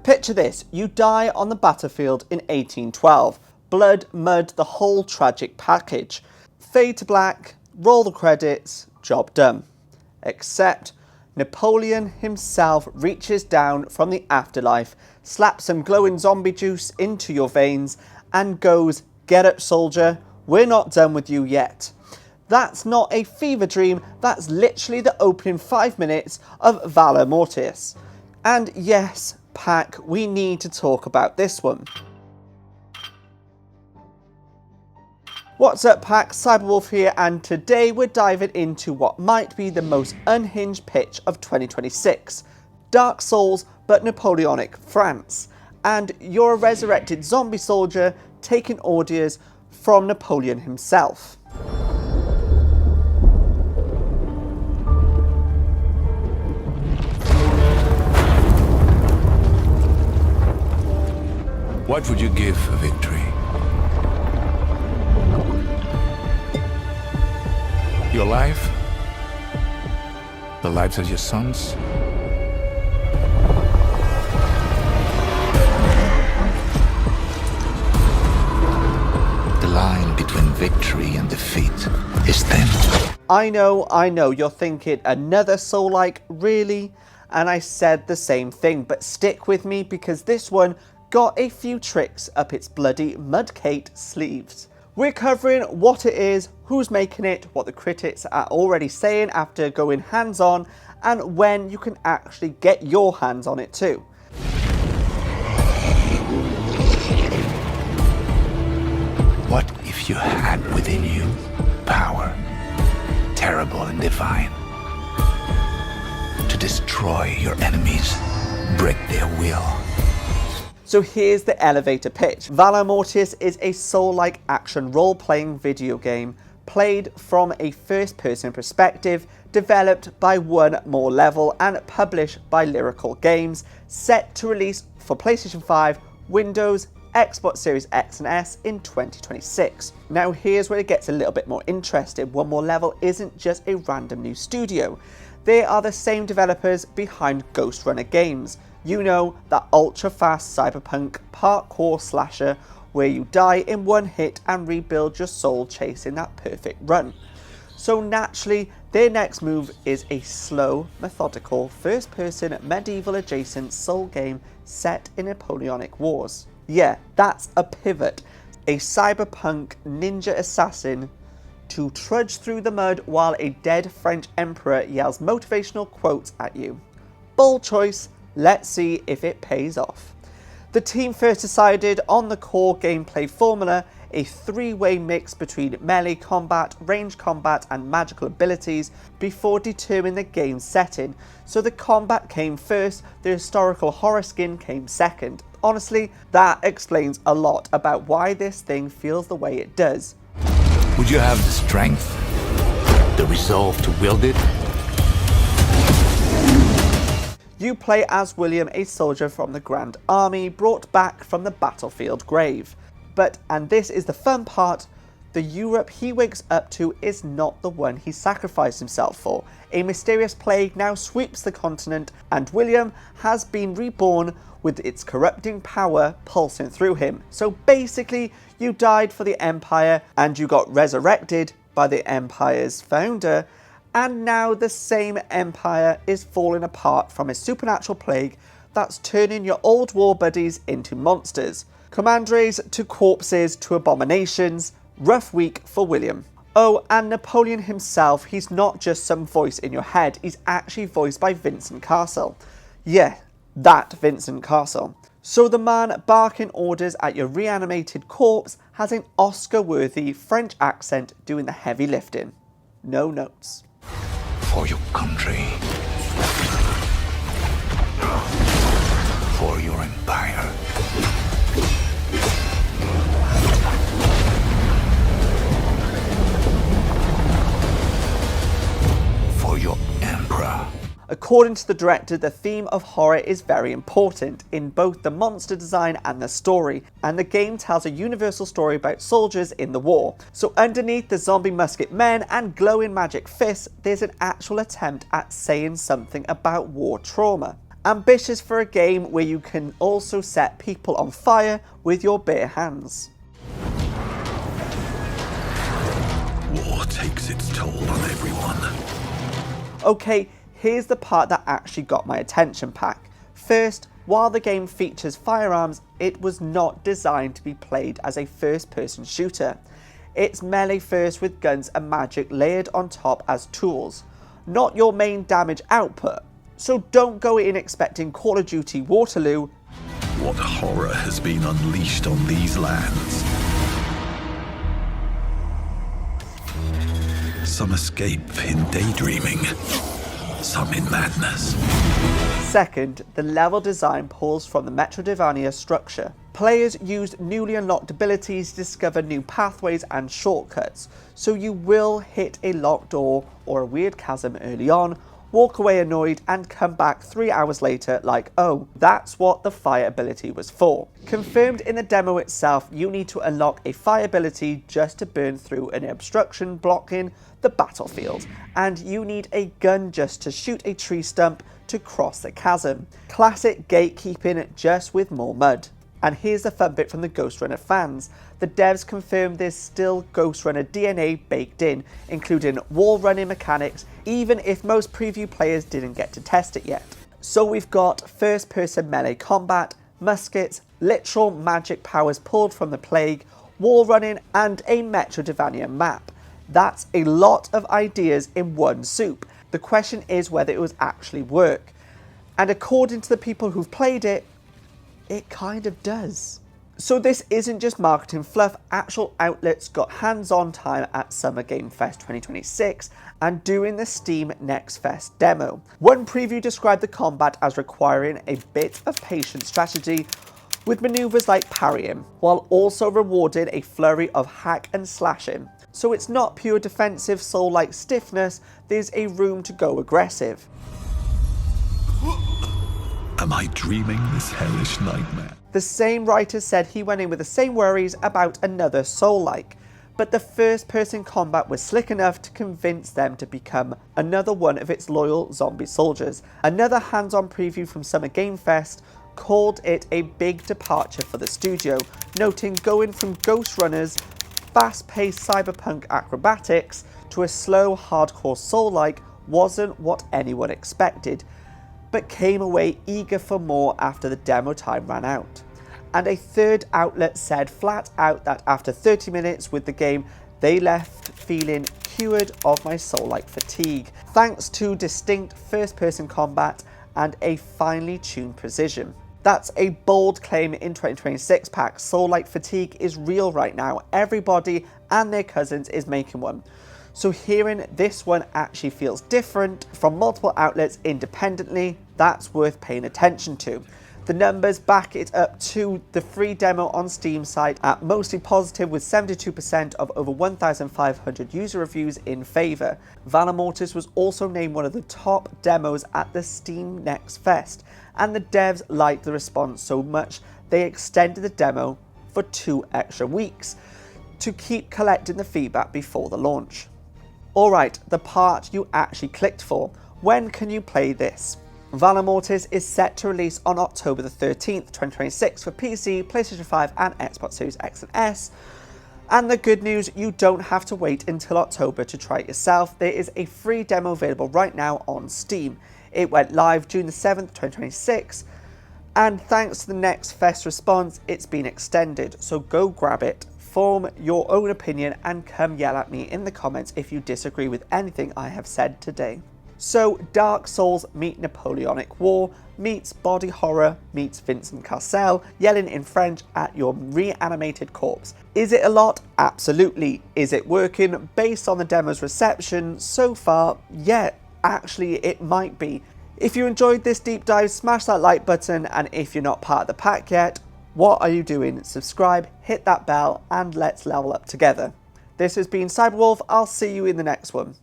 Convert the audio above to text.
Picture this, you die on the battlefield in 1812. Blood, mud, the whole tragic package. Fade to black, roll the credits, job done. Except Napoleon himself reaches down from the afterlife, slaps some glowing zombie juice into your veins and goes, "Get up, soldier, we're not done with you yet." That's not a fever dream, that's literally the opening 5 minutes of Valor Mortis. And yes, Pack, we need to talk about this one. What's up, Pack? Cyberwolf here, and today we're diving into what might be the most unhinged pitch of 2026. Dark Souls, but Napoleonic France. And you're a resurrected zombie soldier taking orders from Napoleon himself. What would you give for victory? Your life? The lives of your sons? The line between victory and defeat is thin. I know, you're thinking another soul-like, really? And I said the same thing, but stick with me because this one got a few tricks up its bloody mudcaked sleeves. We're covering what it is, who's making it, what the critics are already saying after going hands-on, and when you can actually get your hands on it too. What if you had within you power, terrible and divine, to destroy your enemies, break their will? So here's the elevator pitch. Valor Mortis is a soul-like action role-playing video game played from a first-person perspective, developed by One More Level and published by Lyrical Games, set to release for PlayStation 5, Windows, Xbox Series X and S in 2026. Now here's where it gets a little bit more interesting. One More Level isn't just a random new studio. They are the same developers behind Ghost Runner Games. You know, that ultra-fast cyberpunk parkour slasher where you die in one hit and rebuild your soul chasing that perfect run. So naturally, their next move is a slow, methodical, first-person, medieval-adjacent soul game set in Napoleonic Wars. Yeah, that's a pivot. A cyberpunk ninja assassin to trudge through the mud while a dead French emperor yells motivational quotes at you. Bold choice. Let's see if it pays off. The team first decided on the core gameplay formula, a three-way mix between melee combat, range combat and magical abilities before determining the game setting. So the combat came first, the historical horror skin came second. Honestly, that explains a lot about why this thing feels the way it does. Would you have the strength, the resolve to wield it? You play as William, a soldier from the Grand Army, brought back from the battlefield grave. But, and this is the fun part, the Europe he wakes up to is not the one he sacrificed himself for. A mysterious plague now sweeps the continent, and William has been reborn with its corrupting power pulsing through him. So basically, you died for the Empire, and you got resurrected by the Empire's founder, and now the same empire is falling apart from a supernatural plague that's turning your old war buddies into monsters. Commandres to corpses to abominations. Rough week for William. Oh, and Napoleon himself, he's not just some voice in your head, he's actually voiced by Vincent Cassel. Yeah, that Vincent Cassel. So the man barking orders at your reanimated corpse has an Oscar-worthy French accent doing the heavy lifting. No notes. For your country. For your empire. For your emperor. According to the director, the theme of horror is very important in both the monster design and the story, and the game tells a universal story about soldiers in the war. So underneath the zombie musket men and glowing magic fists, there's an actual attempt at saying something about war trauma. Ambitious for a game where you can also set people on fire with your bare hands. War takes its toll on everyone. Okay, here's the part that actually got my attention, Pack. First, while the game features firearms, it was not designed to be played as a first-person shooter. It's melee first with guns and magic layered on top as tools, not your main damage output. So don't go in expecting Call of Duty Waterloo. What horror has been unleashed on these lands? Some escape in daydreaming, some in madness. Second, the level design pulls from the Metroidvania structure. Players used newly unlocked abilities to discover new pathways and shortcuts, so you will hit a locked door or a weird chasm early on, walk away annoyed and come back 3 hours later like, oh, that's what the fire ability was for. Confirmed in the demo itself, you need to unlock a fire ability just to burn through an obstruction blocking the battlefield, and you need a gun just to shoot a tree stump to cross the chasm. Classic gatekeeping, just with more mud. And here's the fun bit from the Ghost Runner fans. The devs confirmed there's still Ghost Runner DNA baked in, including wall running mechanics, even if most preview players didn't get to test it yet. So we've got first person melee combat, muskets, literal magic powers pulled from the Plague, wall running and a Metroidvania map. That's a lot of ideas in one soup. The question is whether it would actually work. And according to the people who've played it, it kind of does. So this isn't just marketing fluff, actual outlets got hands-on time at Summer Game Fest 2026 and doing the Steam Next Fest demo. One preview described the combat as requiring a bit of patient strategy with maneuvers like parrying, while also rewarding a flurry of hack and slashing. So it's not pure defensive soul-like stiffness, there's a room to go aggressive. Am I dreaming this hellish nightmare? The same writer said he went in with the same worries about another soul-like, but the first-person combat was slick enough to convince them to become another one of its loyal zombie soldiers. Another hands-on preview from Summer Game Fest called it a big departure for the studio, noting going from Ghost Runner's fast-paced cyberpunk acrobatics to a slow, hardcore soul-like wasn't what anyone expected, but came away eager for more after the demo time ran out. And a third outlet said flat out that after 30 minutes with the game, they left feeling cured of my soul-like fatigue, thanks to distinct first-person combat and a finely tuned precision. That's a bold claim in 2026, Pack. Soul-like fatigue is real right now. Everybody and their cousins is making one. So hearing this one actually feels different from multiple outlets independently, that's worth paying attention to. The numbers back it up to the free demo on Steam site at mostly positive, with 72% of over 1,500 user reviews in favour. Valor Mortis was also named one of the top demos at the Steam Next Fest, and the devs liked the response so much they extended the demo for 2 extra weeks to keep collecting the feedback before the launch. Alright, the part you actually clicked for. When can you play this? Valor Mortis is set to release on October the 13th, 2026 for PC, PlayStation 5 and Xbox Series X and S. And the good news, you don't have to wait until October to try it yourself. There is a free demo available right now on Steam. It went live June the 7th, 2026. And thanks to the Next Fest response, it's been extended. So go grab it, form your own opinion and come yell at me in the comments if you disagree with anything I have said today. So Dark Souls meet Napoleonic War, meets body horror, meets Vincent Cassel yelling in French at your reanimated corpse. Is it a lot? Absolutely. Is it working? Based on the demo's reception so far, yeah, actually it might be. If you enjoyed this deep dive, smash that like button, and if you're not part of the pack yet, what are you doing? Subscribe, hit that bell, and let's level up together. This has been Cyberwolf. I'll see you in the next one.